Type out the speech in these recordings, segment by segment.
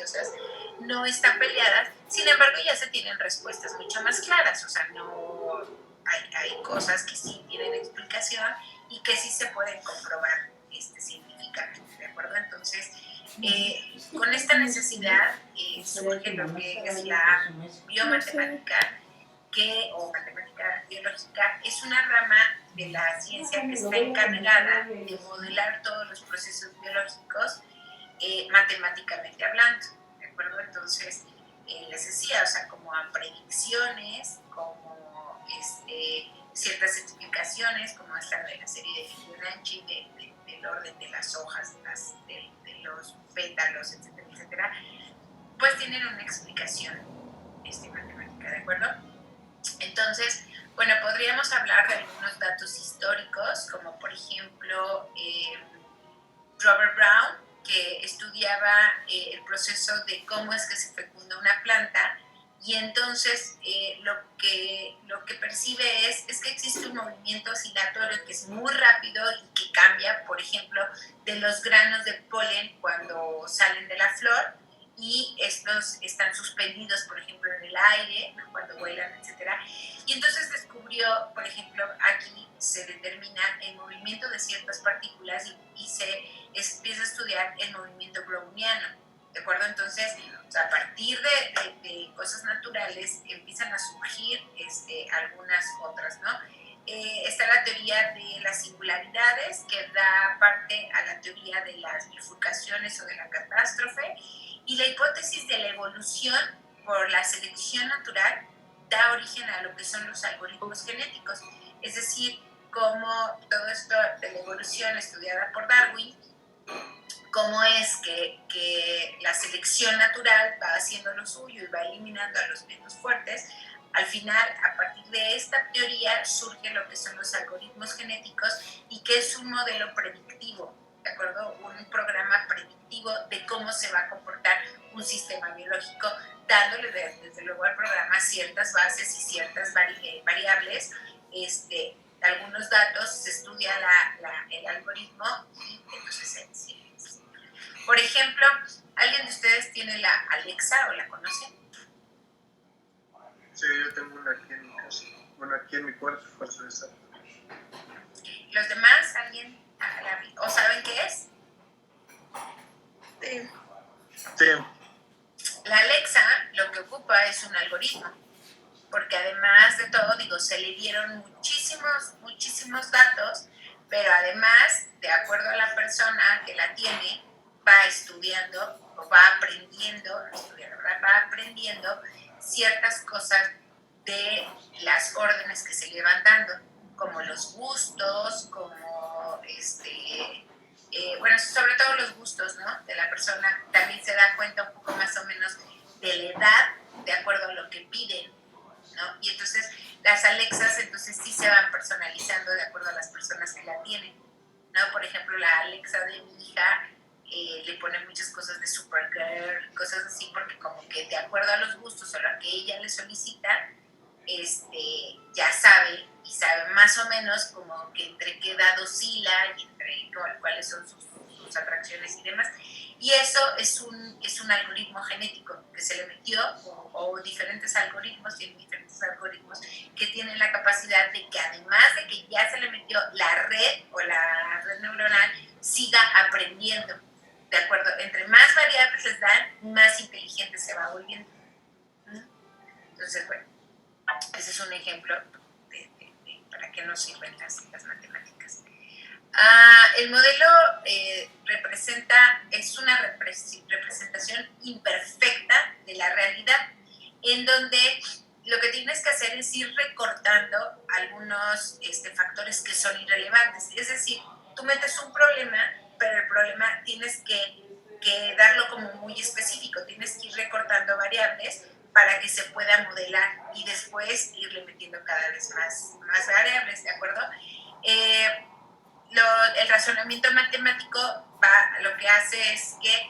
religiosas no están peleadas, sin embargo ya se tienen respuestas mucho más claras, o sea, no hay cosas que sí tienen explicación y que sí se pueden comprobar científicamente, ¿de acuerdo? Entonces, con esta necesidad surge lo que es la biomatemática, o matemática biológica, es una rama de la ciencia que está encargada de modelar todos los procesos biológicos matemáticamente hablando, ¿de acuerdo? Entonces, les decía, o sea, como a predicciones, como ciertas explicaciones, como esta de la serie de Fibonacci, del orden de las hojas, de los pétalos, etcétera, etcétera, pues tienen una explicación matemática, ¿de acuerdo? Entonces, bueno, podríamos hablar de algunos datos históricos, como por ejemplo Robert Brown, que estudiaba el proceso de cómo es que se fecunda una planta, y entonces lo que percibe es que existe un movimiento oscilatorio que es muy rápido y que cambia, por ejemplo, de los granos de polen cuando salen de la flor, y estos están suspendidos, por ejemplo, en el aire, ¿no? Cuando vuelan, etc. Y entonces descubrió, por ejemplo, aquí se determina el movimiento de ciertas partículas y se empieza a estudiar el movimiento browniano, ¿de acuerdo? Entonces, o sea, a partir de cosas naturales empiezan a surgir algunas otras, ¿no? Está la teoría de las singularidades, que da parte a la teoría de las bifurcaciones o de la catástrofe, y la hipótesis de la evolución por la selección natural da origen a lo que son los algoritmos genéticos, es decir, como todo esto de la evolución estudiada por Darwin, cómo es que la selección natural va haciendo lo suyo y va eliminando a los menos fuertes. Al final, a partir de esta teoría surge lo que son los algoritmos genéticos, y que es un modelo predictivo, ¿de acuerdo? Un programa predictivo de cómo se va a comportar un sistema biológico, dándole desde luego al programa ciertas bases y ciertas variables, algunos datos, se estudia el algoritmo, y entonces por ejemplo, ¿alguien de ustedes tiene la Alexa o la conocen? Sí, yo tengo una aquí en mi casa. Bueno, aquí en mi cuarto, fuerza de estar. ¿Los demás? ¿Alguien? ¿O saben qué es? Sí. Sí. La Alexa lo que ocupa es un algoritmo, porque además de todo, digo, se le dieron muchísimos datos, pero además, de acuerdo a la persona que la tiene, va estudiando o va aprendiendo, va aprendiendo ciertas cosas de las órdenes que se le van dando, como los gustos, como bueno, sobre todo los gustos, ¿no? De la persona. También se da cuenta un poco más o menos de la edad, de acuerdo a lo que piden, ¿no? Y entonces las Alexas entonces sí se van personalizando de acuerdo a las personas que la tienen, ¿no? Por ejemplo, la Alexa de mi hija le pone muchas cosas de Supergirl, cosas así, porque como que de acuerdo a los gustos o lo que ella le solicita, ya sabe, y sabe más o menos como que entre qué edad oscila y entre cuáles son sus atracciones y demás. Y eso es un algoritmo genético que se le metió, o diferentes algoritmos, tienen diferentes algoritmos que tienen la capacidad de que, además de que ya se le metió la red o la red neuronal, siga aprendiendo, ¿de acuerdo? Entre más variables les dan, más inteligente se va volviendo. Entonces, bueno, ese es un ejemplo para qué nos sirven las matemáticas. El modelo es una representación imperfecta de la realidad, en donde lo que tienes que hacer es ir recortando algunos factores que son irrelevantes. Es decir, tú metes un problema, pero el problema tienes que darlo como muy específico, tienes que ir recortando variables para que se pueda modelar y después irle metiendo cada vez más variables, ¿de acuerdo? El razonamiento matemático lo que hace es que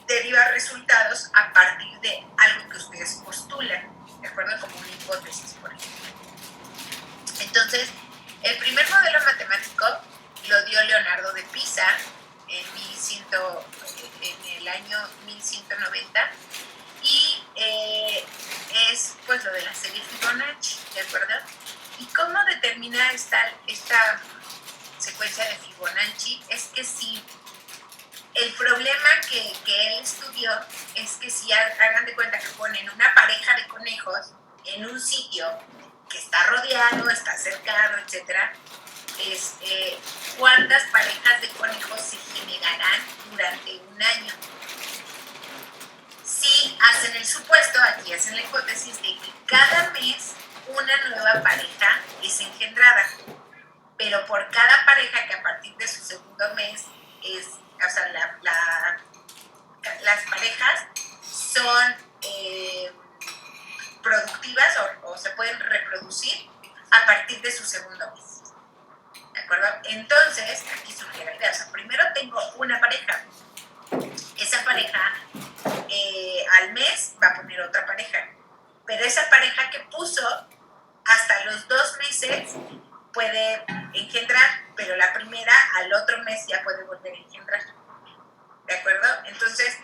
deriva resultados a partir de algo que ustedes postulan, ¿de acuerdo? Como una hipótesis, por ejemplo. Entonces, el primer modelo matemático lo dio Leonardo de Pisa en el el año 1190 y es pues lo de la serie Fibonacci, ¿de acuerdo? ¿Y cómo determina esta secuencia de Fibonacci? Es que si el problema que él estudió es que si hagan de cuenta que ponen una pareja de conejos en un sitio que está rodeado, está cercado, etcétera, cuántas parejas de conejos se generarán durante un año. Si hacen el supuesto, aquí hacen la hipótesis de que cada mes una nueva pareja es engendrada, pero por cada pareja que a partir de su segundo mes o sea, las parejas son productivas o se pueden reproducir a partir de su segundo mes. ¿De acuerdo? Entonces, aquí surge la idea. O sea, primero tengo una pareja. Esa pareja al mes va a poner otra pareja. Pero esa pareja que puso hasta los 2 meses puede engendrar, pero la primera al otro mes ya puede volver a engendrar. ¿De acuerdo? Entonces,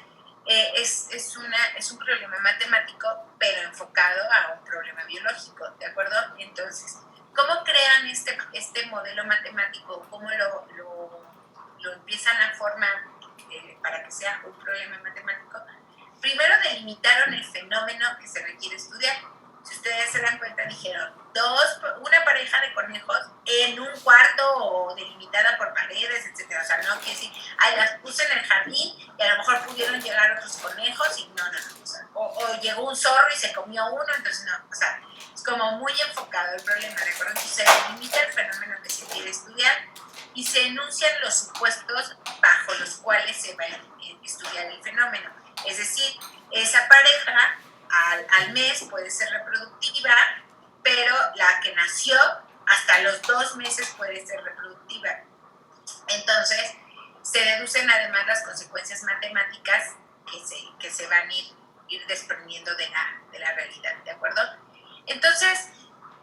es un problema matemático, pero enfocado a un problema biológico. ¿De acuerdo? Entonces, ¿cómo crean este modelo matemático? ¿Cómo lo empiezan a formar para que sea un problema matemático? Primero delimitaron el fenómeno que se requiere estudiar. Si ustedes se dan cuenta, dijeron una pareja de conejos en un cuarto o delimitada por paredes, etcétera. O sea, no quiere decir, las puse en el jardín y a lo mejor pudieron llegar otros conejos y no. O sea, o llegó un zorro y se comió uno, entonces no. O sea, es como muy enfocado el problema, ¿de acuerdo? Entonces se delimita el fenómeno que se quiere estudiar y se enuncian los supuestos bajo los cuales se va a estudiar el fenómeno. Es decir, esa pareja al mes puede ser reproductiva, pero la que nació hasta los 2 meses puede ser reproductiva. Entonces, se deducen además las consecuencias matemáticas que se van a ir desprendiendo de la realidad, ¿de acuerdo? Entonces,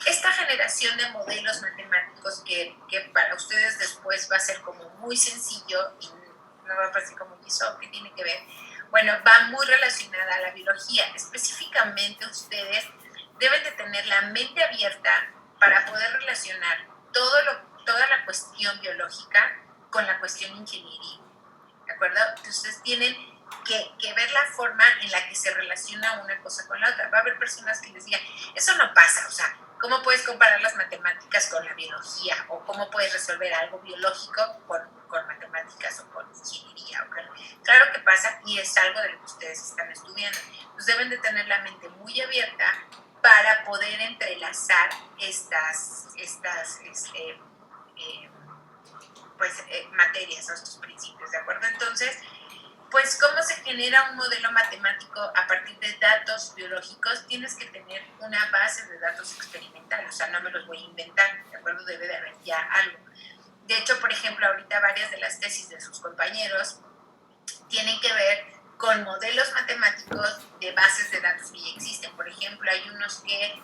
esta generación de modelos matemáticos que para ustedes después va a ser como muy sencillo y no va a parecer como eso, ¿qué tiene que ver? Bueno, va muy relacionada a la biología. Específicamente ustedes deben de tener la mente abierta para poder relacionar toda la cuestión biológica con la cuestión ingenieril, ¿de acuerdo? Entonces tienen que ver la forma en la que se relaciona una cosa con la otra. Va a haber personas que les digan, eso no pasa, o sea, ¿cómo puedes comparar las matemáticas con la biología? ¿O cómo puedes resolver algo biológico con matemáticas o con ingeniería? Claro que pasa y es algo de lo que ustedes están estudiando. Pues deben de tener la mente muy abierta para poder entrelazar estas materias o estos principios, ¿de acuerdo? Entonces, pues, ¿cómo se genera un modelo matemático a partir de datos biológicos? Tienes que tener una base de datos experimental, o sea, no me los voy a inventar, ¿de acuerdo? Debe de haber ya algo. De hecho, por ejemplo, ahorita varias de las tesis de sus compañeros tienen que ver con modelos matemáticos de bases de datos que ya existen. Por ejemplo, hay unos que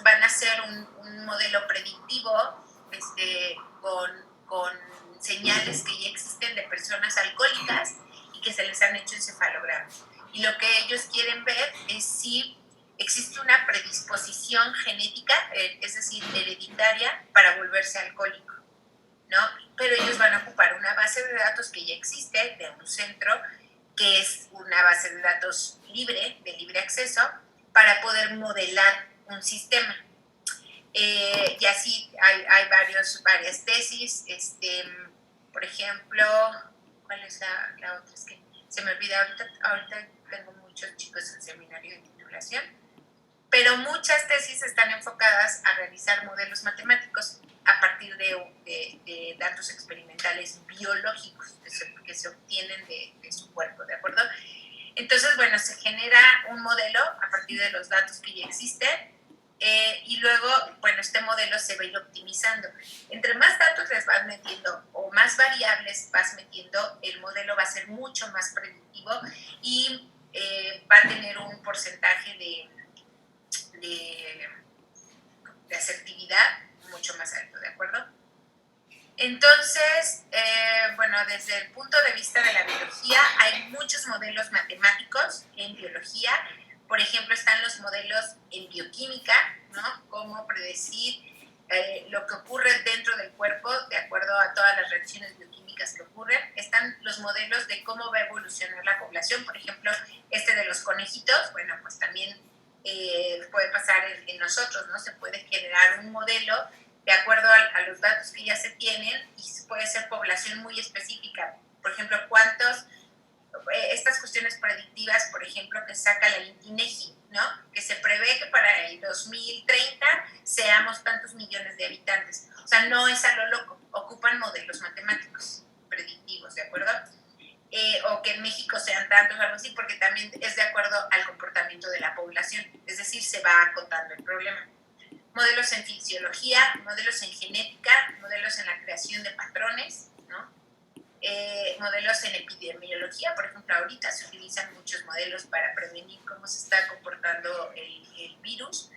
van a hacer un modelo predictivo con señales que ya existen de personas alcohólicas y que se les han hecho encefalogramas. Y lo que ellos quieren ver es si existe una predisposición genética, es decir, hereditaria, para volverse alcohólico, ¿no? Pero ellos van a ocupar una base de datos que ya existe de un centro, que es una base de datos libre, de libre acceso, para poder modelar un sistema. Y así hay varias tesis. Por ejemplo, ¿cuál es la otra? Es que se me olvida, ahorita tengo muchos chicos en seminario de titulación, pero muchas tesis están enfocadas a realizar modelos matemáticos a partir de datos experimentales biológicos que se obtienen de su cuerpo, ¿de acuerdo? Entonces, bueno, se genera un modelo a partir de los datos que ya existen. Y luego, bueno, este modelo se va a ir optimizando. Entre más datos les vas metiendo o más variables vas metiendo, el modelo va a ser mucho más predictivo y va a tener un porcentaje de asertividad mucho más alto, ¿de acuerdo? Entonces, bueno, desde el punto de vista de la biología hay muchos modelos matemáticos en biología. Por ejemplo, están los modelos en bioquímica, ¿no? Cómo predecir lo que ocurre dentro del cuerpo de acuerdo a todas las reacciones bioquímicas que ocurren. Están los modelos de cómo va a evolucionar la población. Por ejemplo, este de los conejitos, bueno, pues también puede pasar en nosotros, ¿no? Se puede generar un modelo de acuerdo a los datos que ya se tienen y puede ser población muy específica. Por ejemplo, estas cuestiones predictivas, por ejemplo, que saca la INEGI, ¿no? Que se prevé que para el 2030 seamos tantos millones de habitantes. O sea, no es a lo loco, ocupan modelos matemáticos predictivos, ¿de acuerdo? O que en México sean tantos, algo así, porque también es de acuerdo al comportamiento de la población, es decir, se va acotando el problema. Modelos en fisiología, modelos en genética, modelos en la creación de patrones, ¿no? Modelos en epidemiología, por ejemplo, ahorita se utilizan muchos modelos para prevenir cómo se está comportando el virus.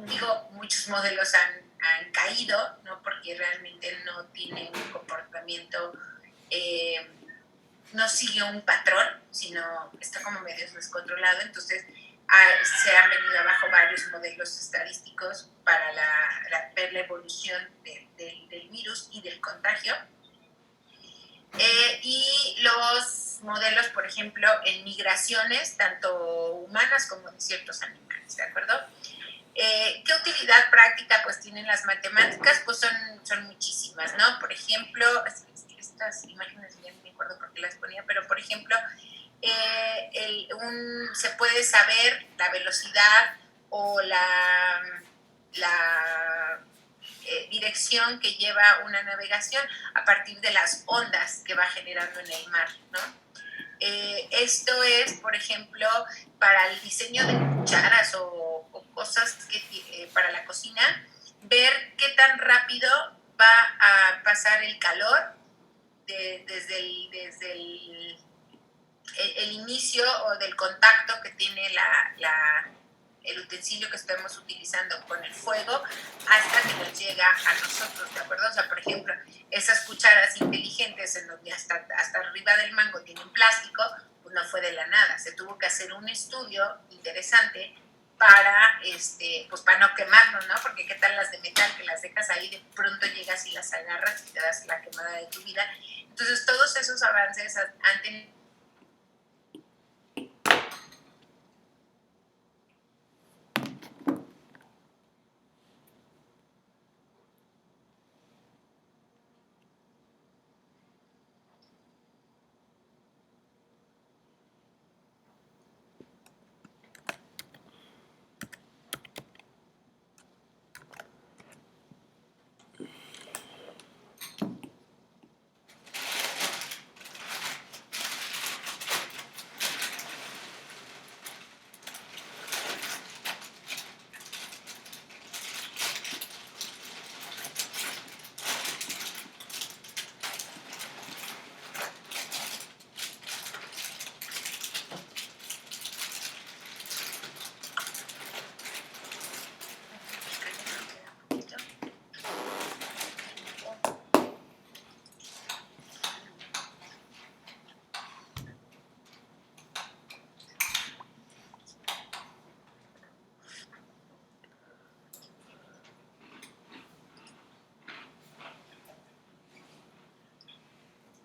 Digo, muchos modelos han caído, ¿no? Porque realmente no tienen un comportamiento, no sigue un patrón, sino está como medio descontrolado. Entonces, se han venido abajo varios modelos estadísticos para ver la evolución del virus y del contagio. Y los modelos, por ejemplo, en migraciones, tanto humanas como de ciertos animales, ¿de acuerdo? ¿Qué utilidad práctica pues tienen las matemáticas? Pues son muchísimas, ¿no? Por ejemplo, estas imágenes ya no me acuerdo por qué las ponía, pero por ejemplo, se puede saber la velocidad o la dirección que lleva una navegación a partir de las ondas que va generando en el mar, ¿no? Esto es, por ejemplo, para el diseño de cucharas o cosas para la cocina, ver qué tan rápido va a pasar el calor desde el inicio o del contacto que tiene el utensilio que estemos utilizando con el fuego hasta que nos llega a nosotros, ¿de acuerdo? O sea, por ejemplo, esas cucharas inteligentes en donde hasta arriba del mango tienen plástico, pues no fue de la nada, se tuvo que hacer un estudio interesante para, pues para no quemarnos, ¿no? Porque qué tal las de metal que las dejas ahí, de pronto llegas y las agarras y te das la quemada de tu vida. Entonces, todos esos avances han tenido.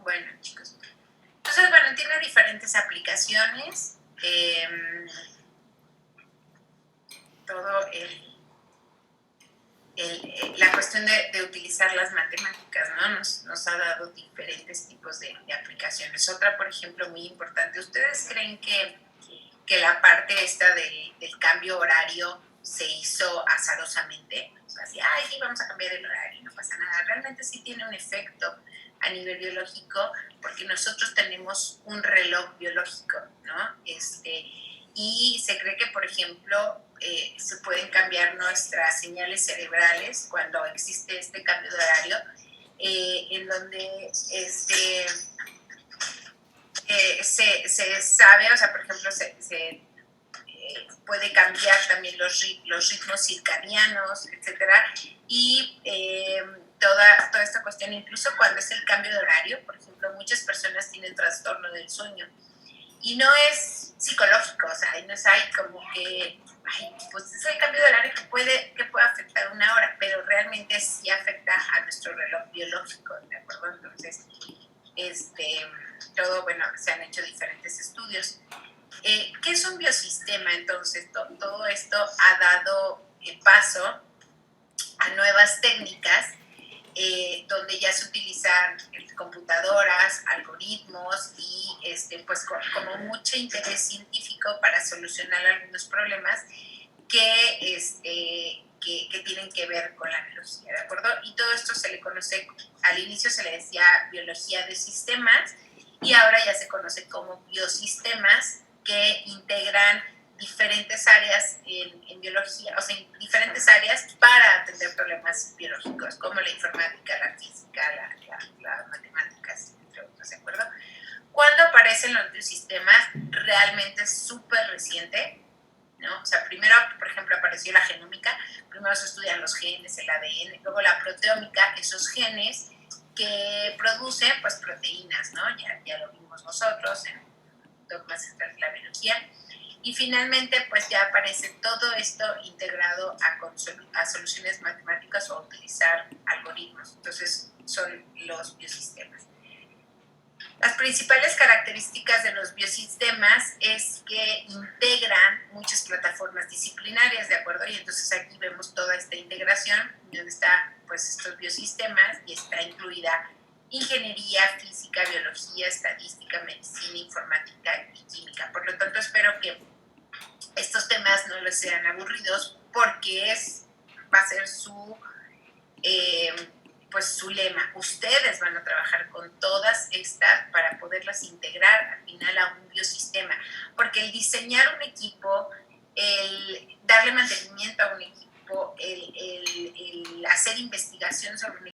Bueno, chicos. Entonces, bueno, tiene diferentes aplicaciones. Todo la cuestión de utilizar las matemáticas, ¿no? Nos ha dado diferentes tipos de aplicaciones. Otra, por ejemplo, muy importante. ¿Ustedes creen que la parte esta del cambio horario se hizo azarosamente? O sea, así, ay, sí, vamos a cambiar el horario, no pasa nada. Realmente sí tiene un efecto a nivel biológico, porque nosotros tenemos un reloj biológico, ¿no? Y se cree que, por ejemplo, se pueden cambiar nuestras señales cerebrales cuando existe este cambio de horario, en donde se sabe, o sea, por ejemplo, se puede cambiar también los ritmos circadianos, etcétera, y toda esta cuestión, incluso cuando es el cambio de horario, por ejemplo, muchas personas tienen trastorno del sueño y no es psicológico, o sea, y no es ahí como que, ay, pues es el cambio de horario que puede afectar una hora, pero realmente sí afecta a nuestro reloj biológico, ¿de acuerdo? Entonces, todo, bueno, se han hecho diferentes estudios. ¿Qué es un biosistema? Entonces, todo esto ha dado paso a nuevas técnicas donde ya se utilizan computadoras, algoritmos y pues como mucho interés científico para solucionar algunos problemas que tienen que ver con la biología, ¿de acuerdo? Y todo esto se le conoce, al inicio se le decía biología de sistemas y ahora ya se conoce como biosistemas que integran diferentes áreas en biología, o sea, diferentes áreas para atender problemas biológicos, como la informática, la física, las matemáticas, entre otros, ¿de acuerdo? ¿Cuándo aparecen los biosistemas? Realmente es súper reciente, ¿no? O sea, primero, por ejemplo, apareció la genómica, primero se estudian los genes, el ADN, luego la proteómica, esos genes que producen, pues, proteínas, ¿no? Ya lo vimos nosotros en dogmas centrales de la biología. Y finalmente, pues ya aparece todo esto integrado a soluciones matemáticas o a utilizar algoritmos. Entonces, son los biosistemas. Las principales características de los biosistemas es que integran muchas plataformas disciplinarias, ¿de acuerdo? Y entonces aquí vemos toda esta integración, donde está, pues, estos biosistemas y está incluida ingeniería, física, biología, estadística, medicina, informática y química. Por lo tanto, espero que estos temas no les sean aburridos porque va a ser pues su lema. Ustedes van a trabajar con todas estas para poderlas integrar al final a un biosistema, porque el diseñar un equipo, el darle mantenimiento a un equipo, el hacer investigación sobre un